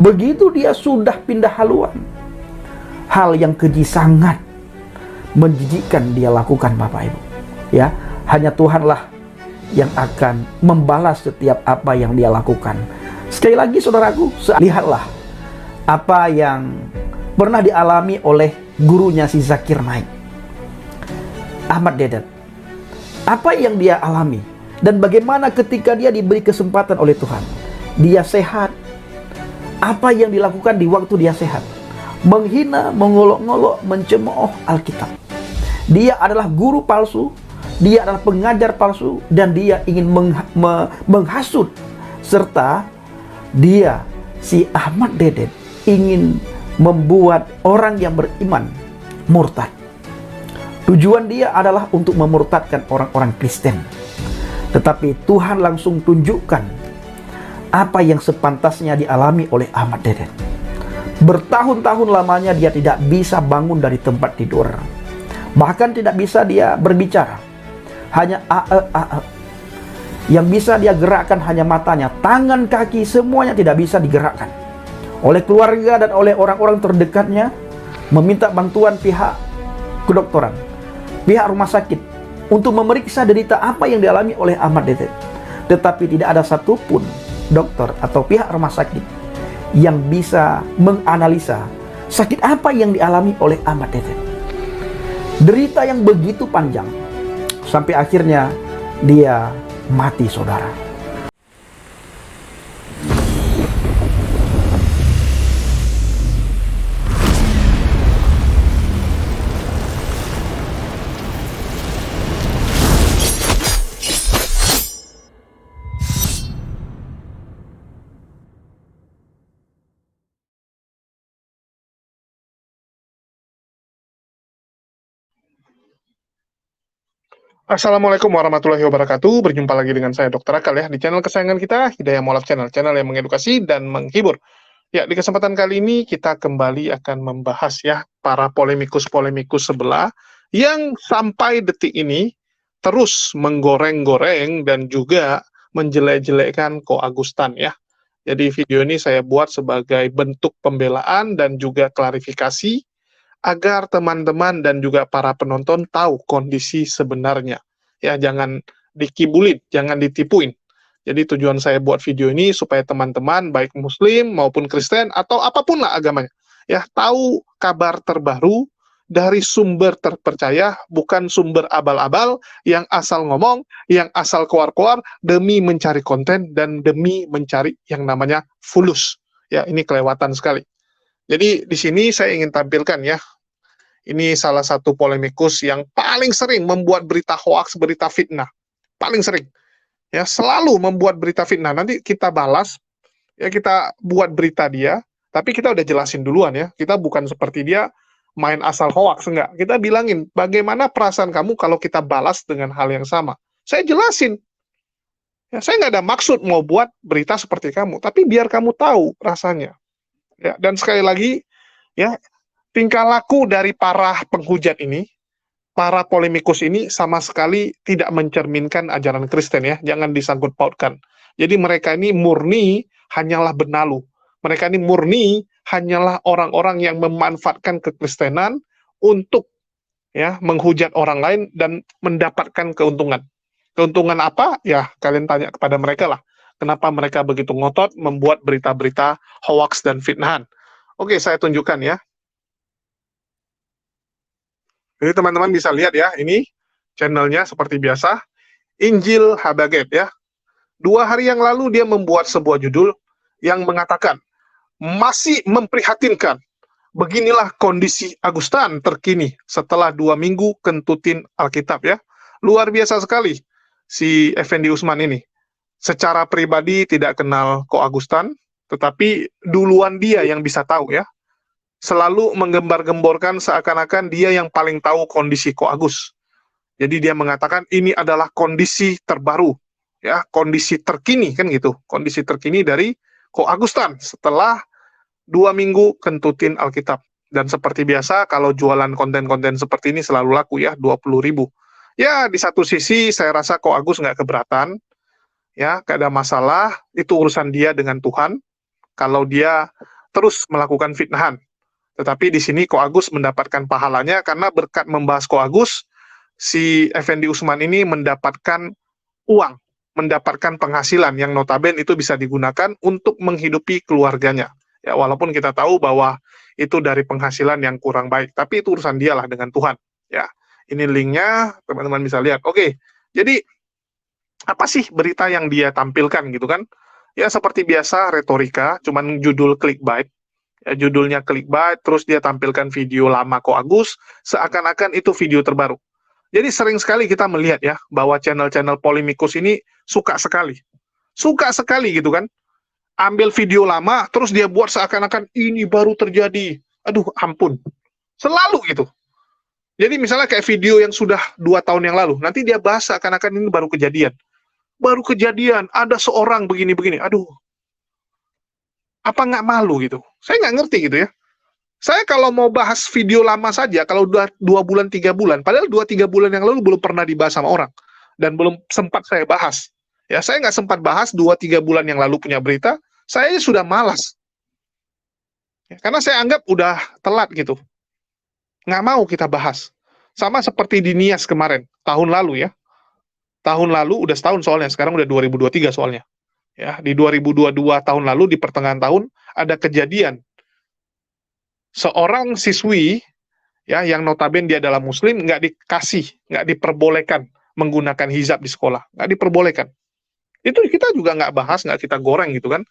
Begitu dia sudah pindah haluan, hal yang keji sangat menjijikkan dia lakukan, Bapak Ibu. Ya, hanya Tuhanlah yang akan membalas setiap apa yang dia lakukan. Sekali lagi saudaraku, lihatlah apa yang pernah dialami oleh gurunya si Zakir Naik, Ahmad Dedet. Apa yang dia alami dan bagaimana ketika dia diberi kesempatan oleh Tuhan, dia sehat. Apa yang dilakukan di waktu dia sehat? Menghina, mengolok-ngolok, mencemooh Alkitab. Dia adalah guru palsu, dia adalah pengajar palsu, dan dia ingin menghasut, serta dia, si Ahmad Dedet, ingin membuat orang yang beriman murtad. Tujuan dia adalah untuk memurtadkan orang-orang Kristen. Tetapi Tuhan langsung tunjukkan apa yang sepantasnya dialami oleh Ahmad Dedet. Bertahun-tahun lamanya dia tidak bisa bangun dari tempat tidur. Bahkan tidak bisa dia berbicara. Hanya ae. Yang bisa dia gerakkan hanya matanya. Tangan, kaki, semuanya tidak bisa digerakkan. Oleh keluarga dan oleh orang-orang terdekatnya meminta bantuan pihak kedokteran, pihak rumah sakit untuk memeriksa derita apa yang dialami oleh Ahmad Dedet. Tetapi tidak ada satupun dokter atau pihak rumah sakit yang bisa menganalisa sakit apa yang dialami oleh Ahmad Dedet. Derita yang begitu panjang sampai akhirnya dia mati, saudara. Assalamualaikum warahmatullahi wabarakatuh. Berjumpa lagi dengan saya Dr. Akal ya di channel kesayangan kita, Hidayah Mualaf Channel, channel yang mengedukasi dan menghibur. Ya, di kesempatan kali ini kita kembali akan membahas ya para polemikus-polemikus sebelah yang sampai detik ini terus menggoreng-goreng dan juga menjelek-jelekkan Ko Agustan ya. Jadi video ini saya buat sebagai bentuk pembelaan dan juga klarifikasi agar teman-teman dan juga para penonton tahu kondisi sebenarnya. Ya, jangan dikibulin, jangan ditipuin. Jadi tujuan saya buat video ini supaya teman-teman baik muslim maupun Kristen atau apapun lah agamanya, ya tahu kabar terbaru dari sumber terpercaya, bukan sumber abal-abal yang asal ngomong, yang asal keluar-keluar demi mencari konten dan demi mencari yang namanya fulus. Ya, ini kelewatan sekali. Jadi di sini saya ingin tampilkan ya, ini salah satu polemikus yang paling sering membuat berita hoaks, berita fitnah. Paling sering. Ya, selalu membuat berita fitnah. Nanti kita balas, ya kita buat berita dia, tapi kita udah jelasin duluan ya. Kita bukan seperti dia main asal hoaks, enggak. Kita bilangin, bagaimana perasaan kamu kalau kita balas dengan hal yang sama. Saya jelasin. Ya, saya nggak ada maksud mau buat berita seperti kamu, tapi biar kamu tahu rasanya. Ya, dan sekali lagi, ya, tingkah laku dari para penghujat ini, para polemikus ini sama sekali tidak mencerminkan ajaran Kristen ya, jangan disangkut pautkan. Jadi mereka ini murni hanyalah benalu. Mereka ini murni hanyalah orang-orang yang memanfaatkan kekristenan untuk ya menghujat orang lain dan mendapatkan keuntungan. Keuntungan apa? Ya kalian tanya kepada mereka lah. Kenapa mereka begitu ngotot membuat berita-berita hoax dan fitnahan. Oke, saya tunjukkan ya. Jadi teman-teman bisa lihat ya, ini channelnya seperti biasa, Injil Habaget ya. 2 hari yang lalu dia membuat sebuah judul yang mengatakan, masih memprihatinkan, beginilah kondisi Agustan terkini setelah 2 minggu kentutin Alkitab ya. Luar biasa sekali si Effendi Usman ini. Secara pribadi tidak kenal Ko Agustan, tetapi duluan dia yang bisa tahu ya. Selalu menggembar-gemborkan seakan-akan dia yang paling tahu kondisi Ko Agus. Jadi dia mengatakan ini adalah kondisi terbaru, ya kondisi terkini kan gitu, kondisi terkini dari Ko Agustan setelah 2 minggu kentutin Alkitab. Dan seperti biasa kalau jualan konten-konten seperti ini selalu laku ya 20.000. Ya di satu sisi saya rasa Ko Agus nggak keberatan, ya gak ada masalah, itu urusan dia dengan Tuhan. kalau dia terus melakukan fitnahan. Tetapi di sini Ko Agus mendapatkan pahalanya karena berkat membahas Ko Agus, si Effendi Usman ini mendapatkan uang, mendapatkan penghasilan yang notabene itu bisa digunakan untuk menghidupi keluarganya. Ya, walaupun kita tahu bahwa itu dari penghasilan yang kurang baik, tapi itu urusan dialah dengan Tuhan. Ya, ini linknya teman-teman bisa lihat. Oke, jadi apa sih berita yang dia tampilkan gitu kan? Ya seperti biasa retorika, cuman judul clickbait. Ya, judulnya clickbait, terus dia tampilkan video lama Ko Agus, seakan-akan itu video terbaru. Jadi sering sekali kita melihat ya, bahwa channel-channel polemikus ini suka sekali gitu kan, ambil video lama, terus dia buat seakan-akan ini baru terjadi. Aduh, ampun. Selalu gitu. Jadi misalnya kayak video yang sudah 2 tahun yang lalu, nanti dia bahas seakan-akan ini baru kejadian. Baru kejadian, ada seorang begini-begini. Aduh, apa nggak malu gitu? Saya nggak ngerti gitu ya. Saya kalau mau bahas video lama saja, kalau udah 2 bulan, 3 bulan, padahal 2-3 bulan yang lalu belum pernah dibahas sama orang. Dan belum sempat saya bahas. Ya, saya nggak sempat bahas 2-3 bulan yang lalu punya berita, saya sudah malas. Ya, karena saya anggap udah telat gitu. Nggak mau kita bahas. Sama seperti di Nias kemarin, tahun lalu ya. Tahun lalu, udah setahun soalnya, sekarang udah 2023 soalnya. Ya, di 2022 tahun lalu, di pertengahan tahun, ada kejadian seorang siswi ya yang notabene dia adalah muslim nggak diperbolehkan menggunakan hijab di sekolah, nggak diperbolehkan. Itu kita juga nggak bahas, nggak kita goreng gitu kan.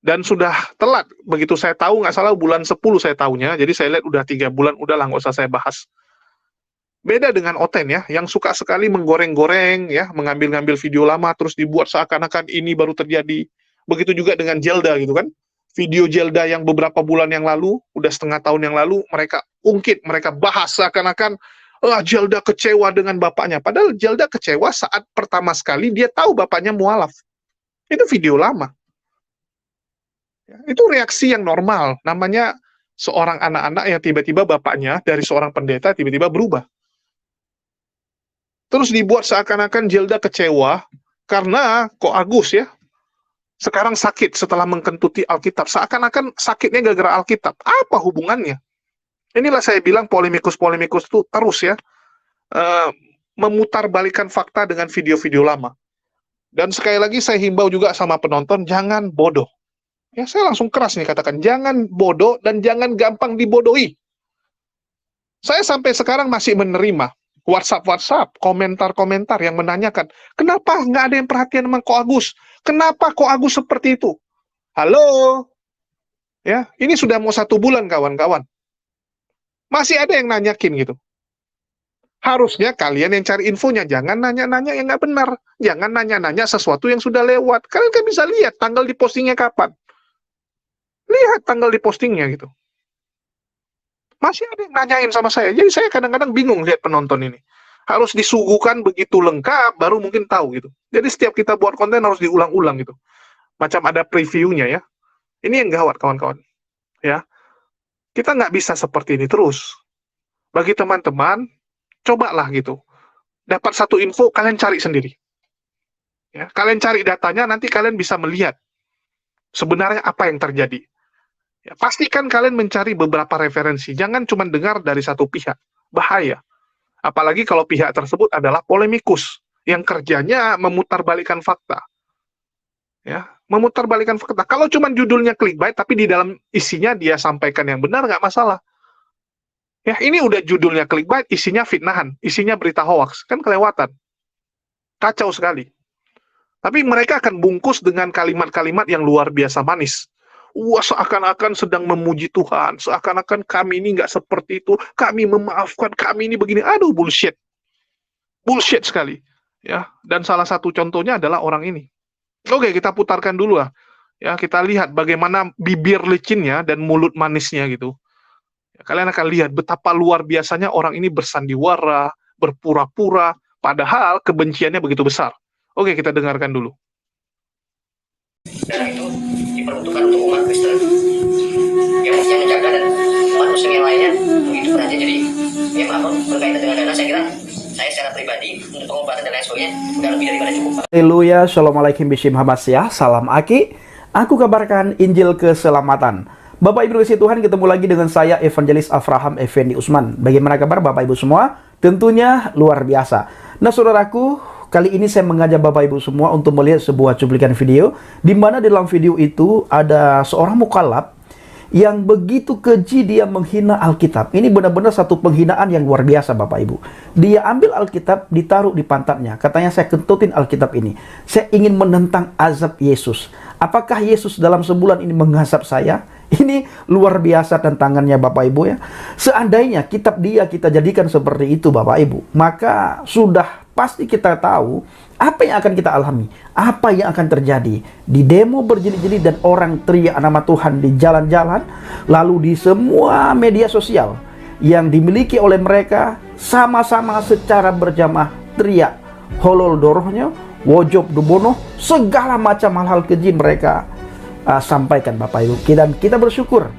Dan sudah telat, begitu saya tahu nggak salah bulan 10 saya tahunya, jadi saya lihat udah 3 bulan, udahlah nggak usah saya bahas. Beda dengan Oten ya, yang suka sekali menggoreng-goreng ya, mengambil-ngambil video lama terus dibuat seakan-akan ini baru terjadi. Begitu juga dengan Jelda gitu kan. Video Jelda yang beberapa bulan yang lalu, udah setengah tahun yang lalu, mereka ungkit, mereka bahas seakan-akan Jelda kecewa dengan bapaknya. Padahal Jelda kecewa saat pertama sekali dia tahu bapaknya mualaf. Itu video lama. Ya, itu reaksi yang normal. Namanya seorang anak-anak yang tiba-tiba bapaknya dari seorang pendeta tiba-tiba berubah. Terus dibuat seakan-akan Jelda kecewa karena Ko Agus ya, sekarang sakit setelah mengkentuti Alkitab. Seakan-akan sakitnya gara-gara Alkitab. Apa hubungannya? Inilah saya bilang polemikus-polemikus itu terus ya, memutarbalikkan fakta dengan video-video lama. Dan sekali lagi saya himbau juga sama penonton, jangan bodoh. Ya, saya langsung keras nih katakan, jangan bodoh dan jangan gampang dibodohi. Saya sampai sekarang masih menerima WhatsApp, komentar-komentar yang menanyakan, kenapa nggak ada yang perhatian sama Ko Agus? Kenapa Ko Agus seperti itu? Halo? Ya, ini sudah mau 1 bulan kawan-kawan. Masih ada yang nanyakin gitu. Harusnya kalian yang cari infonya, jangan nanya-nanya yang nggak benar. Jangan nanya-nanya sesuatu yang sudah lewat. Kalian kan bisa lihat tanggal di postingnya kapan. Lihat tanggal di postingnya gitu. Masih ada yang nanyain sama saya. Jadi saya kadang-kadang bingung lihat penonton ini. Harus disuguhkan begitu lengkap, baru mungkin tahu gitu. Jadi setiap kita buat konten harus diulang-ulang gitu. Macam ada previewnya ya. Ini yang gawat kawan-kawan. Ya, kita nggak bisa seperti ini terus. Bagi teman-teman, cobalah gitu. Dapat satu info, kalian cari sendiri. Ya, kalian cari datanya, nanti kalian bisa melihat sebenarnya apa yang terjadi. Ya, pastikan kalian mencari beberapa referensi. Jangan cuma dengar dari satu pihak. Bahaya. Apalagi kalau pihak tersebut adalah polemikus yang kerjanya memutarbalikkan fakta. Ya, memutarbalikkan fakta. Kalau cuma judulnya clickbait tapi di dalam isinya dia sampaikan yang benar, nggak masalah. Ya, ini udah judulnya clickbait, isinya fitnahan, isinya berita hoax, kan kelewatan. Kacau sekali. Tapi mereka akan bungkus dengan kalimat-kalimat yang luar biasa manis. Wah, seakan-akan sedang memuji Tuhan, seakan-akan kami ini nggak seperti itu, kami memaafkan, kami ini begini. Aduh, bullshit. Bullshit sekali. Ya, dan salah satu contohnya adalah orang ini. Oke, kita putarkan dulu lah. Ya, kita lihat bagaimana bibir licinnya dan mulut manisnya gitu. Ya, kalian akan lihat betapa luar biasanya orang ini bersandiwara, berpura-pura, padahal kebenciannya begitu besar. Oke, kita dengarkan dulu. Dan itu diperuntukkan untuk umat Kristen yang mestinya menjaga dan umat muslim yang lainnya begitu aja. Jadi ya maaf berkaitan dengan dana, saya kira saya secara pribadi untuk pengobatan dan lain sebagainya udah lebih daripada cukup. Haleluya, Shalom Alaikum Bishim Hamasyah, Salam Aki. Aku kabarkan Injil keselamatan. Bapak Ibu kasih Tuhan, ketemu lagi dengan saya Evangelis Avraham Effendi Usman. Bagaimana kabar Bapak Ibu semua? Tentunya luar biasa. Nah saudaraku, kali ini saya mengajak Bapak Ibu semua untuk melihat sebuah cuplikan video, di mana dalam video itu ada seorang mukallaf yang begitu keji dia menghina Alkitab. Ini benar-benar satu penghinaan yang luar biasa Bapak Ibu. Dia ambil Alkitab, ditaruh di pantatnya. Katanya, saya kentutin Alkitab ini. Saya ingin menentang azab Yesus. Apakah Yesus dalam sebulan ini mengazab saya? Ini luar biasa tantangannya Bapak Ibu ya. Seandainya kitab dia kita jadikan seperti itu Bapak Ibu, maka sudah pasti kita tahu apa yang akan kita alami, apa yang akan terjadi di demo berjilid-jilid dan orang teriak nama Tuhan di jalan-jalan, lalu di semua media sosial yang dimiliki oleh mereka sama-sama secara berjamaah teriak holol dorohnya, wojob dubono, segala macam hal-hal keji mereka sampaikan Bapak Ibu. Dan kita bersyukur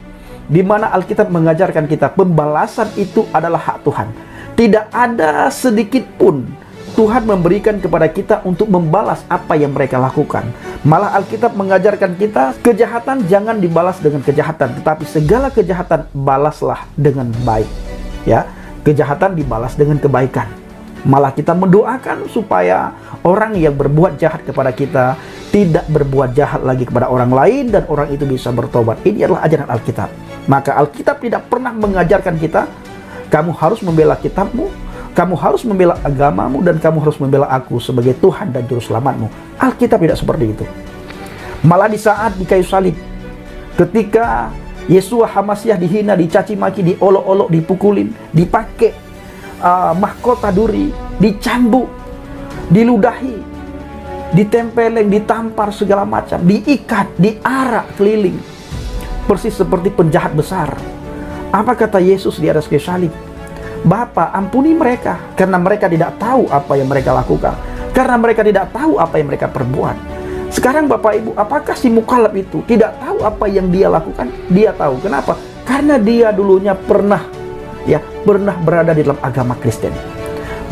di mana Alkitab mengajarkan kita pembalasan itu adalah hak Tuhan. Tidak ada sedikit pun Tuhan memberikan kepada kita untuk membalas apa yang mereka lakukan. Malah Alkitab mengajarkan kita kejahatan jangan dibalas dengan kejahatan, tetapi segala kejahatan balaslah dengan baik. Ya, kejahatan dibalas dengan kebaikan. Malah kita mendoakan supaya orang yang berbuat jahat kepada kita tidak berbuat jahat lagi kepada orang lain dan orang itu bisa bertobat. Ini adalah ajaran Alkitab. Maka Alkitab tidak pernah mengajarkan kita, kamu harus membela kitabmu, kamu harus membela agamamu, dan kamu harus membela aku sebagai Tuhan dan Juru Selamatmu. Alkitab tidak seperti itu. Malah di saat di kayu salib, ketika Yesua Hamasyah dihina, dicaci maki, diolok-olok, dipukulin, dipakai mahkota duri, dicambuk, diludahi, ditempeleng, ditampar segala macam, diikat, diarak keliling, persis seperti penjahat besar. Apa kata Yesus di atas kayu salib? Bapa, ampuni mereka, karena mereka tidak tahu apa yang mereka lakukan, karena mereka tidak tahu apa yang mereka perbuat. Sekarang Bapak Ibu, apakah si mukallaf itu tidak tahu apa yang dia lakukan? Dia tahu. Kenapa? Karena dia dulunya pernah berada di dalam agama Kristen.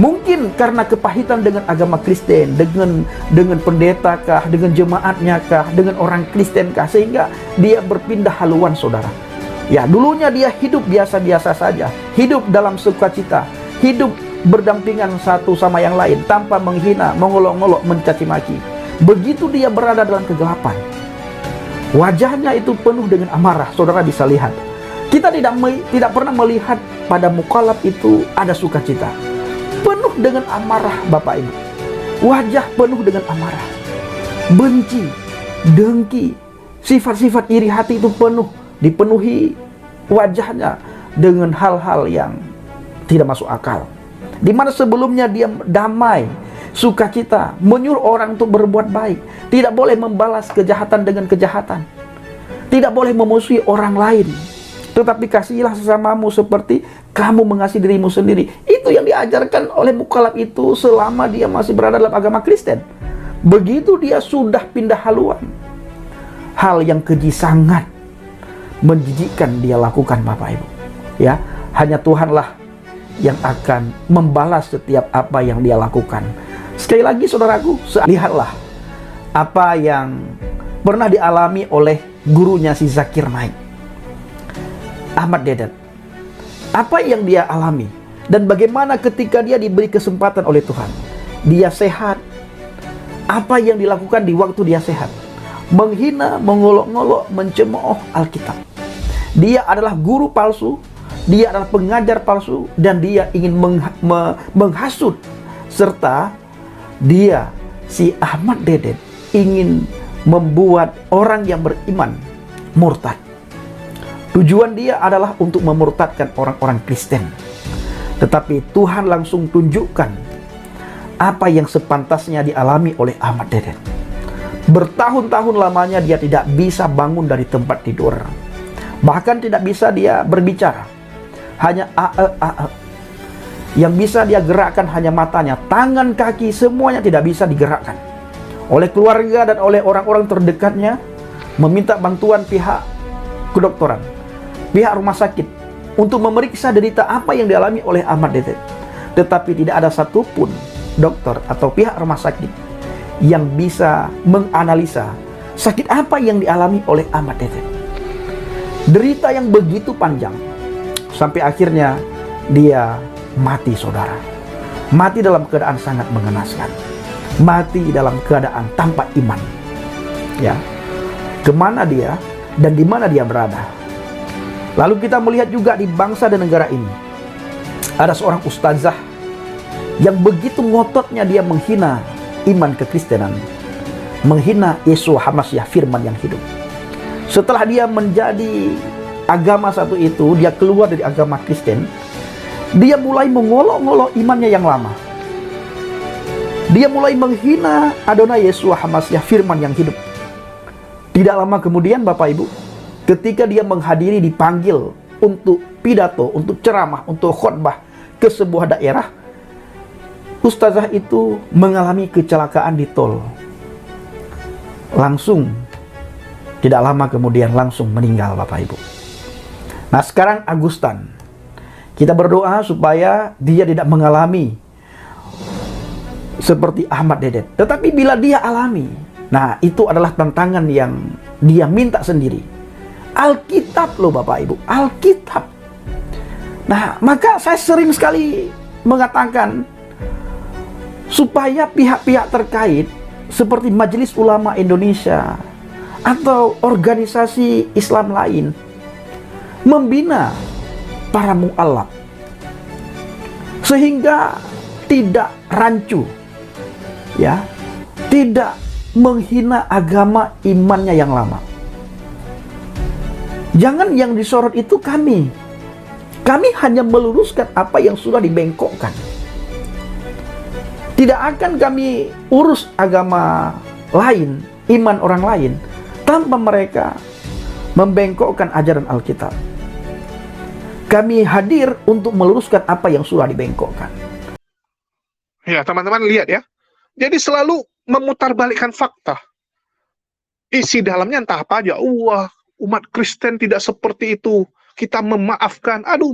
Mungkin karena kepahitan dengan agama Kristen, dengan pendeta kah, dengan jemaatnya kah, dengan orang Kristen kah, sehingga dia berpindah haluan saudara. Ya, dulunya dia hidup biasa-biasa saja, hidup dalam sukacita, hidup berdampingan satu sama yang lain, tanpa menghina, mengolok-olok, mencaci maki. Begitu dia berada dalam kegelapan, wajahnya itu penuh dengan amarah, saudara bisa lihat. Kita tidak pernah melihat pada mukallaf itu ada sukacita. Penuh dengan amarah Bapak Ibu. Wajah penuh dengan amarah, benci, dengki, sifat-sifat iri hati itu dipenuhi wajahnya dengan hal-hal yang tidak masuk akal. Di mana sebelumnya dia damai, sukacita, menyuruh orang untuk berbuat baik, tidak boleh membalas kejahatan dengan kejahatan, tidak boleh memusuhi orang lain, tetapi kasihilah sesamamu seperti kamu mengasihi dirimu sendiri. Itu yang diajarkan oleh mukallaf itu selama dia masih berada dalam agama Kristen. Begitu dia sudah pindah haluan, hal yang keji sangat menjijikkan dia lakukan Bapak Ibu. Ya, hanya Tuhanlah yang akan membalas setiap apa yang dia lakukan. Sekali lagi saudaraku, lihatlah apa yang pernah dialami oleh gurunya si Zakir Naik, Ahmad Dedet. Apa yang dia alami dan bagaimana ketika dia diberi kesempatan oleh Tuhan, dia sehat. Apa yang dilakukan di waktu dia sehat? Menghina, mengolok-ngolok, mencemooh Alkitab. Dia adalah guru palsu, dia adalah pengajar palsu, dan dia ingin menghasut, serta dia, si Ahmad Dedet, ingin membuat orang yang beriman murtad. Tujuan dia adalah untuk memurtadkan orang-orang Kristen. Tetapi Tuhan langsung tunjukkan apa yang sepantasnya dialami oleh Ahmad Dedet. Bertahun-tahun lamanya dia tidak bisa bangun dari tempat tidur. Bahkan tidak bisa dia berbicara. Hanya yang bisa dia gerakkan hanya matanya. Tangan, kaki, semuanya tidak bisa digerakkan. Oleh keluarga dan oleh orang-orang terdekatnya meminta bantuan pihak kedokteran, pihak rumah sakit untuk memeriksa derita apa yang dialami oleh Ahmad Dedet. Tetapi tidak ada satupun dokter atau pihak rumah sakit yang bisa menganalisa Sakit apa yang dialami oleh Ahmad Dedet? Derita yang begitu panjang, sampai akhirnya dia mati, saudara. Mati dalam keadaan sangat mengenaskan. Mati dalam keadaan tanpa iman. Ya, kemana dia dan di mana dia berada? Lalu kita melihat juga di bangsa dan negara ini, ada seorang ustazah yang begitu ngototnya dia menghina iman kekristenan, menghina Yeshua HaMashiach, firman yang hidup. Setelah dia menjadi agama satu itu, dia keluar dari agama Kristen, dia mulai mengolok-ngolok imannya yang lama. Dia mulai menghina Adonai Yeshua HaMashiach, firman yang hidup. Tidak lama kemudian, Bapak Ibu, ketika dia menghadiri, dipanggil untuk pidato, untuk ceramah, untuk khotbah ke sebuah daerah, ustazah itu mengalami kecelakaan di tol. Langsung, tidak lama kemudian langsung meninggal, Bapak Ibu. Nah, sekarang Agustan, kita berdoa supaya dia tidak mengalami seperti Ahmad Dedet. Tetapi bila dia alami, nah itu adalah tantangan yang dia minta sendiri. Alkitab loh Bapak Ibu, Alkitab. Nah, maka saya sering sekali mengatakan supaya pihak-pihak terkait seperti Majelis Ulama Indonesia atau organisasi Islam lain membina para mu'alaf sehingga tidak rancu, ya, tidak menghina agama imannya yang lama. Jangan yang disorot itu kami hanya meluruskan apa yang sudah dibengkokkan. Tidak akan kami urus agama lain, iman orang lain, tanpa mereka membengkokkan ajaran Alkitab. Kami hadir untuk meluruskan apa yang sudah dibengkokkan. Ya, teman-teman lihat ya. Jadi selalu memutarbalikkan fakta. Isi dalamnya entah apa aja. Wah, umat Kristen tidak seperti itu. Kita memaafkan. Aduh,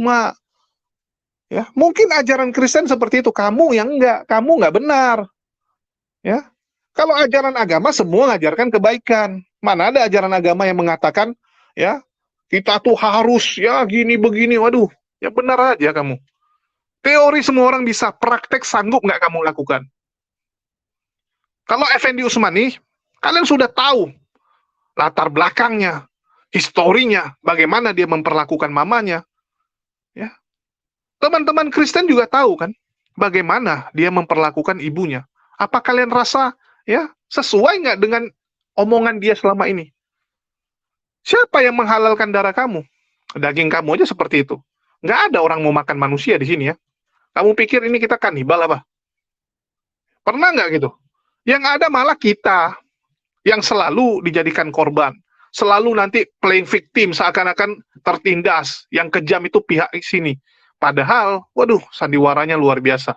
ya, mungkin ajaran Kristen seperti itu. Kamu yang enggak. Kamu enggak benar. Ya. Kalau ajaran agama semua mengajarkan kebaikan. Mana ada ajaran agama yang mengatakan, ya, kita tuh harus ya gini begini. Waduh, ya benar aja kamu. Teori semua orang bisa, praktek sanggup nggak kamu lakukan? Kalau Effendi Utsmani, kalian sudah tahu latar belakangnya, historinya, bagaimana dia memperlakukan mamanya. Ya, teman-teman Kristen juga tahu kan, bagaimana dia memperlakukan ibunya. Apa kalian rasa ya sesuai nggak dengan omongan dia selama ini? Siapa yang menghalalkan darah kamu? Daging kamu aja seperti itu. Nggak ada orang mau makan manusia di sini ya. Kamu pikir ini kita kanibal apa? Pernah nggak gitu? Yang ada malah kita yang selalu dijadikan korban. Selalu nanti playing victim, seakan-akan tertindas. Yang kejam itu pihak sini. Padahal, waduh, sandiwaranya luar biasa.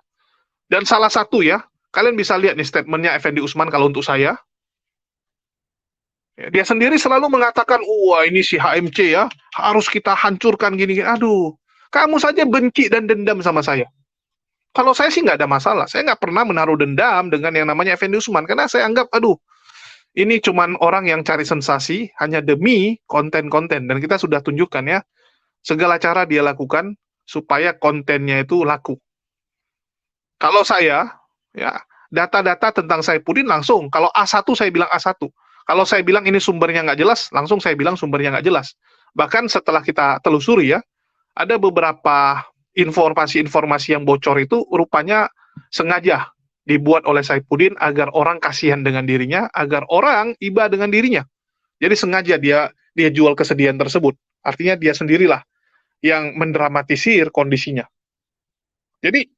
Dan salah satu ya, kalian bisa lihat nih statementnya Effendi Utsman kalau untuk saya. Dia sendiri selalu mengatakan, wah ini si HMC ya, harus kita hancurkan gini-gini. Aduh, kamu saja benci dan dendam sama saya. Kalau saya sih nggak ada masalah. Saya nggak pernah menaruh dendam dengan yang namanya Effendi Utsman. Karena saya anggap, aduh, ini cuman orang yang cari sensasi hanya demi konten-konten. Dan kita sudah tunjukkan ya, segala cara dia lakukan supaya kontennya itu laku. Kalau saya, ya data-data tentang Saifuddin langsung. Kalau A1 saya bilang A1. Kalau saya bilang ini sumbernya nggak jelas, langsung saya bilang sumbernya nggak jelas. Bahkan setelah kita telusuri ya, ada beberapa informasi-informasi yang bocor itu rupanya sengaja dibuat oleh Saifuddin agar orang kasihan dengan dirinya, agar orang iba dengan dirinya. Jadi sengaja dia jual kesedihan tersebut. Artinya dia sendirilah yang mendramatisir kondisinya. Jadi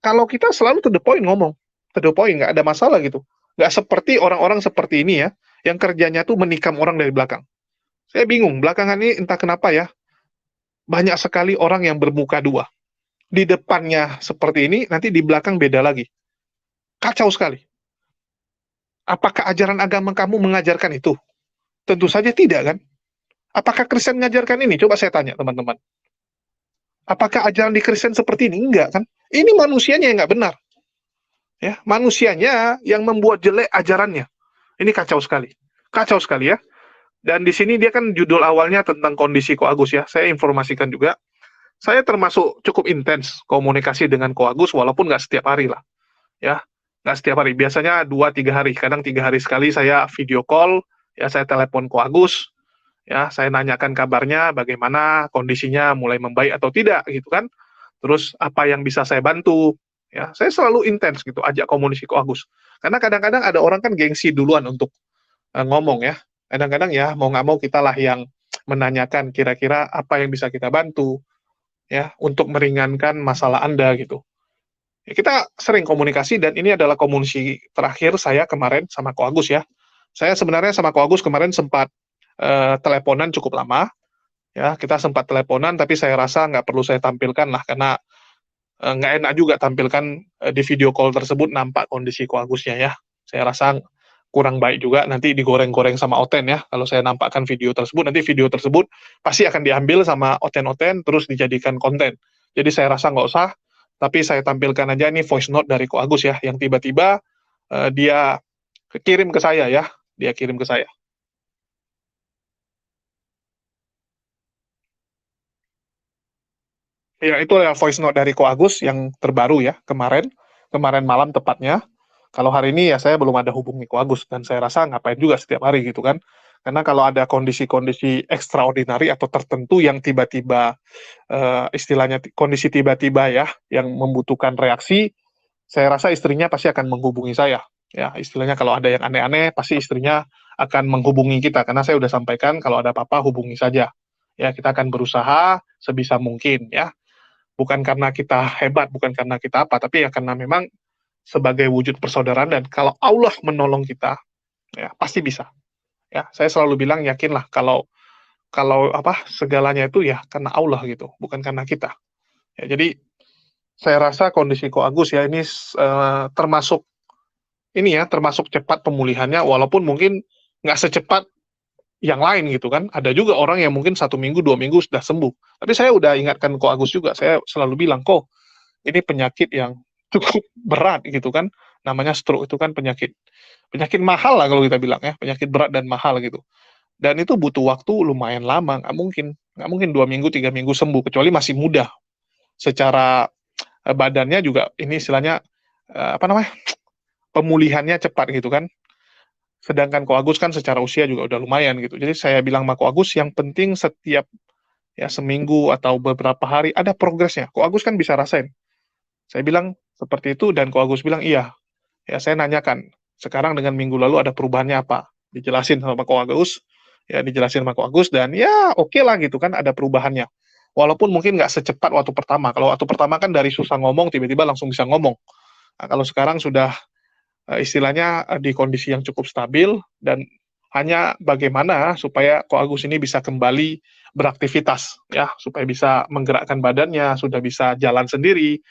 kalau kita selalu to the point ngomong, to the point, nggak ada masalah gitu. Nggak seperti orang-orang seperti ini ya, yang kerjanya tuh menikam orang dari belakang. Saya bingung, belakangan ini entah kenapa ya, banyak sekali orang yang bermuka dua. Di depannya seperti ini, nanti di belakang beda lagi. Kacau sekali. Apakah ajaran agama kamu mengajarkan itu? Tentu saja tidak kan? Apakah Kristen mengajarkan ini? Coba saya tanya teman-teman. Apakah ajaran di Kristen seperti ini? Enggak kan? Ini manusianya yang nggak benar. Ya, manusianya yang membuat jelek ajarannya. Ini kacau sekali. Kacau sekali ya. Dan di sini dia kan judul awalnya tentang kondisi Ko Agus ya. Saya informasikan juga, saya termasuk cukup intens komunikasi dengan Ko Agus walaupun nggak setiap hari lah, ya. Nggak setiap hari, biasanya 2-3 hari, kadang 3 hari sekali saya video call, ya saya telepon Ko Agus, ya saya nanyakan kabarnya, bagaimana kondisinya, mulai membaik atau tidak gitu kan. Terus apa yang bisa saya bantu, ya saya selalu intens gitu ajak komunikasi Ko Agus. Karena kadang-kadang ada orang kan gengsi duluan untuk ngomong ya. Kadang-kadang ya mau nggak mau kitalah yang menanyakan kira-kira apa yang bisa kita bantu ya untuk meringankan masalah Anda gitu. Ya, kita sering komunikasi dan ini adalah komunikasi terakhir saya kemarin sama Ko Agus ya. Saya sebenarnya sama Ko Agus kemarin sempat teleponan cukup lama ya. Kita sempat teleponan tapi saya rasa nggak perlu saya tampilkan lah karena nggak enak juga tampilkan di video call tersebut nampak kondisi Ko Agusnya ya. Saya rasa kurang baik juga nanti digoreng-goreng sama Oten ya. Kalau saya nampakkan video tersebut, nanti video tersebut pasti akan diambil sama Oten-Oten terus dijadikan konten. Jadi saya rasa nggak usah, tapi saya tampilkan aja ini voice note dari Ko Agus ya, yang tiba-tiba dia kirim ke saya ya, dia kirim ke saya. Ya, itu adalah voice note dari Ko Agus yang terbaru ya, kemarin malam tepatnya. Kalau hari ini ya saya belum ada hubungi Ko Agus dan saya rasa ngapain juga setiap hari gitu kan. Karena kalau ada kondisi-kondisi extraordinary atau tertentu yang tiba-tiba istilahnya kondisi tiba-tiba ya yang membutuhkan reaksi, saya rasa istrinya pasti akan menghubungi saya. Ya, istilahnya kalau ada yang aneh-aneh pasti istrinya akan menghubungi kita karena saya udah sampaikan kalau ada apa-apa hubungi saja. Ya, kita akan berusaha sebisa mungkin ya. Bukan karena kita hebat, bukan karena kita apa, tapi ya karena memang sebagai wujud persaudaraan dan kalau Allah menolong kita, ya pasti bisa. Ya, saya selalu bilang yakinlah kalau kalau apa segalanya itu ya karena Allah gitu, bukan karena kita. Ya, jadi saya rasa kondisi Ko Agus ya ini termasuk ini ya termasuk cepat pemulihannya walaupun mungkin nggak secepat yang lain gitu kan. Ada juga orang yang mungkin 1 minggu, 2 minggu sudah sembuh. Tapi saya udah ingatkan Ko Agus juga, saya selalu bilang, Ko, ini penyakit yang cukup berat gitu kan. Namanya stroke itu kan penyakit mahal lah kalau kita bilang ya, penyakit berat dan mahal gitu. Dan itu butuh waktu lumayan lama, nggak mungkin 2 minggu, 3 minggu sembuh, kecuali masih muda. Secara badannya juga ini istilahnya apa namanya pemulihannya cepat gitu kan. Sedangkan Ko Agus kan secara usia juga udah lumayan gitu. Jadi saya bilang sama Ko Agus yang penting setiap ya seminggu atau beberapa hari ada progresnya. Ko Agus kan bisa rasain. Saya bilang seperti itu dan Ko Agus bilang iya. Ya saya nanyakan, sekarang dengan minggu lalu ada perubahannya apa? Dijelasin sama Ko Agus, ya dijelasin sama Ko Agus dan ya oke lah gitu kan ada perubahannya. Walaupun mungkin nggak secepat waktu pertama. Kalau waktu pertama kan dari susah ngomong tiba-tiba langsung bisa ngomong. Nah, kalau sekarang sudah istilahnya di kondisi yang cukup stabil dan hanya bagaimana supaya Ko Agus ini bisa kembali beraktivitas ya supaya bisa menggerakkan badannya, sudah bisa jalan sendiri,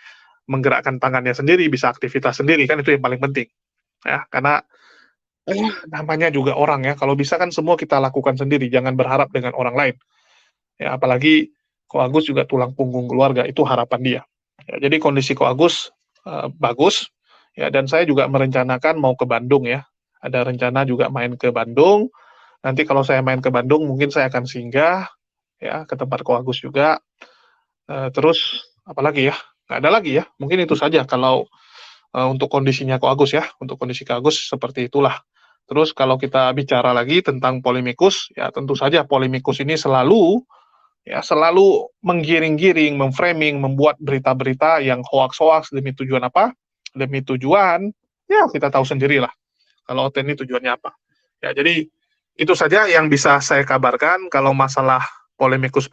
menggerakkan tangannya sendiri, bisa aktivitas sendiri kan itu yang paling penting ya karena namanya juga orang ya kalau bisa kan semua kita lakukan sendiri jangan berharap dengan orang lain ya apalagi Ko Agus juga tulang punggung keluarga itu harapan dia ya, jadi kondisi Ko Agus bagus. Ya, dan saya juga merencanakan mau ke Bandung ya. Ada rencana juga main ke Bandung. Nanti kalau saya main ke Bandung, mungkin saya akan singgah ya ke tempat Ko Agus juga. Terus apalagi ya? Nggak ada lagi ya. Mungkin itu saja kalau untuk kondisinya Ko Agus ya. Untuk kondisi Ko Agus seperti itulah. Terus kalau kita bicara lagi tentang Polemikus, ya tentu saja Polemikus ini selalu menggiring-giring, memframing, membuat berita-berita yang hoax-hoax demi tujuan apa? Demi tujuan, ya kita tahu sendirilah kalau Oten ini tujuannya apa. Ya, jadi itu saja yang bisa saya kabarkan. Kalau masalah polemikus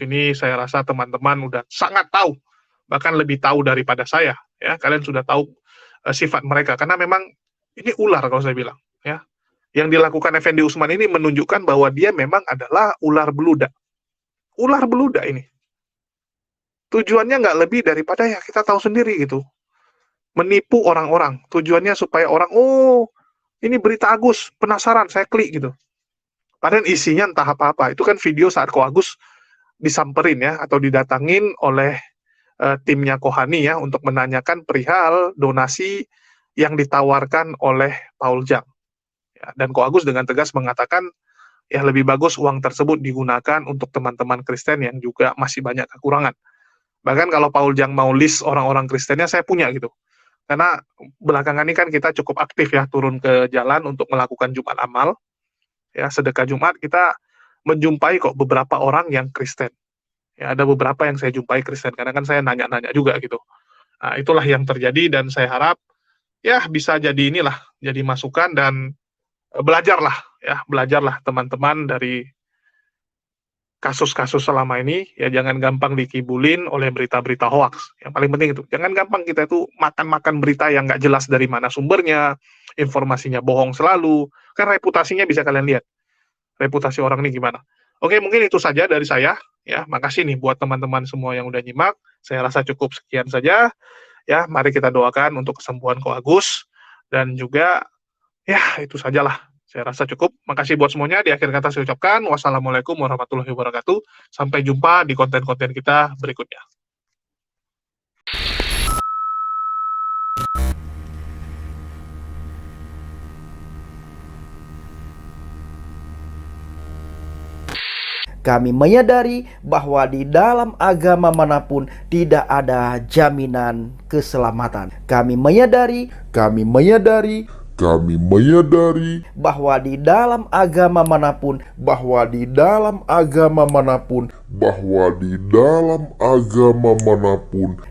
ini, saya rasa teman-teman udah sangat tahu, bahkan lebih tahu daripada saya. Ya, kalian sudah tahu sifat mereka, karena memang ini ular kalau saya bilang. Ya, yang dilakukan Effendi Usman ini menunjukkan bahwa dia memang adalah ular beludak. Ular beludak ini. Tujuannya nggak lebih daripada ya kita tahu sendiri gitu. Menipu orang-orang. Tujuannya supaya orang, oh ini berita Agus, penasaran, saya klik gitu. Padahal isinya entah apa-apa. Itu kan video saat Ko Agus disamperin ya, atau didatangin oleh timnya Kohani ya, untuk menanyakan perihal donasi yang ditawarkan oleh Paul Jang. Ya, dan Ko Agus dengan tegas mengatakan, ya lebih bagus uang tersebut digunakan untuk teman-teman Kristen yang juga masih banyak kekurangan. Bahkan kalau Paul Jang mau list orang-orang Kristennya, saya punya gitu. Karena belakangan ini kan kita cukup aktif ya turun ke jalan untuk melakukan Jumat Amal. Ya, sedekah Jumat kita menjumpai kok beberapa orang yang Kristen. Ya, ada beberapa yang saya jumpai Kristen, karena kan saya nanya-nanya juga gitu. Nah, itulah yang terjadi dan saya harap ya bisa jadi inilah, jadi masukan dan belajarlah teman-teman dari kasus-kasus selama ini, ya jangan gampang dikibulin oleh berita-berita hoax. Yang paling penting itu, jangan gampang kita itu makan-makan berita yang nggak jelas dari mana sumbernya, informasinya bohong selalu, kan reputasinya bisa kalian lihat. Reputasi orang ini gimana. Oke, mungkin itu saja dari saya. Ya, makasih nih buat teman-teman semua yang udah nyimak. Saya rasa cukup sekian saja. Ya, mari kita doakan untuk kesembuhan Ko Agus. Dan juga, ya itu sajalah. Saya rasa cukup. Makasih buat semuanya. Di akhir kata saya ucapkan, wassalamualaikum warahmatullahi wabarakatuh. Sampai jumpa di konten-konten kita berikutnya. Kami menyadari bahwa di dalam agama manapun tidak ada jaminan keselamatan. Kami menyadari bahwa di dalam agama manapun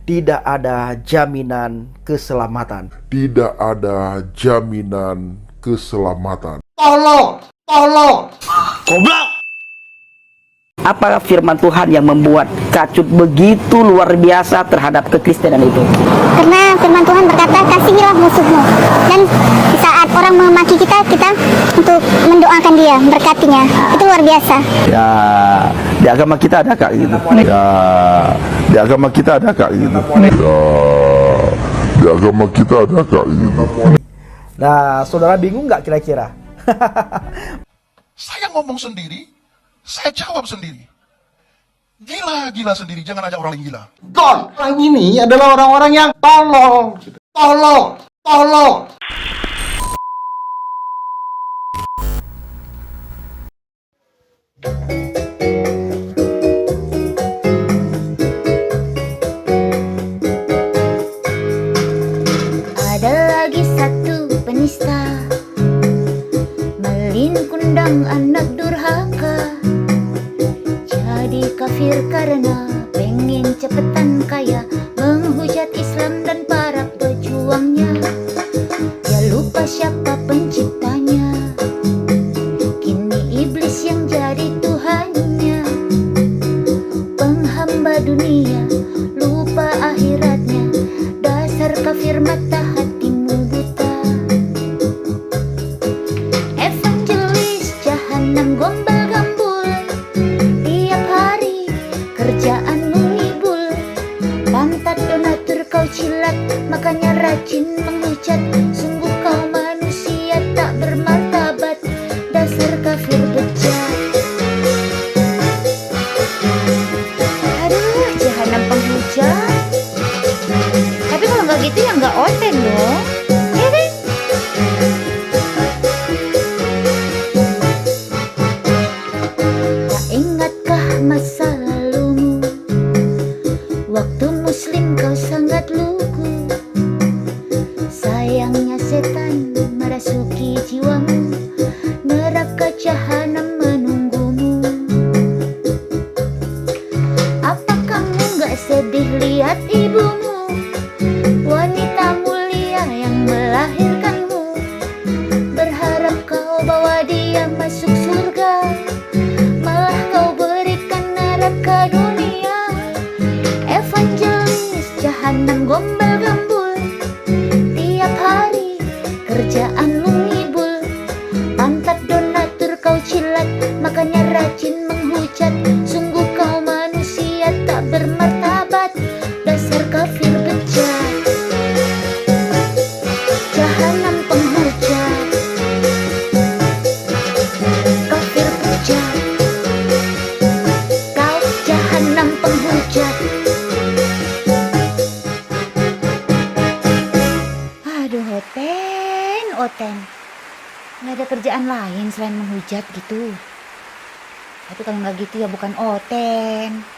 tidak ada jaminan keselamatan. Apakah firman Tuhan yang membuat Kacut begitu luar biasa terhadap kekristenan itu? Karena firman Tuhan berkata, kasihilah musuhmu. Dan di saat orang memaki kita, kita untuk mendoakan dia, berkatinya. Itu luar biasa. Ya, di agama kita ada kak gitu. Nah, saudara bingung nggak kira-kira? Saya ngomong sendiri, saya jawab sendiri. Gila sendiri, jangan ajak orang lain gila. Orang ini adalah orang-orang yang tolol. Ada lagi satu penista, melingkundang anak durhaka, jadi kafir karena pengen cepetan kaya, menghujat Islam dan para pejuangnya. Dia lupa siapa penciptanya, kini iblis yang jadi Tuhannya. Penghamba dunia, lupa akhiratnya, dasar kafir mata hatimu buta. Evangelis jahanam gombal gambul, tiap hari kerjaanmu ngibul. Pantat donatur kau cilat, makanya rajin menghujat. Sungguh kau manusia tak bermartabat, dasar kafir bejat. Aduh, jahanam penghujat. Tapi kalau nggak gitu ya nggak oten dong. Ya kan? Tak ingatkah masa lalumu, waktu muslim kau sangat lugu. Sayangnya setan merasuki jiwamu, neraka jahanam menunggumu. Apa kamu gak sedih lihat ibumu, wanita mulia yang melahirkanmu? Berharap kau bawa dia masuk surga, malah kau berikan neraka dunia. Evangelis jahanam kerjaan lain selain menghujat gitu? Tapi kalau nggak gitu ya bukan Oten.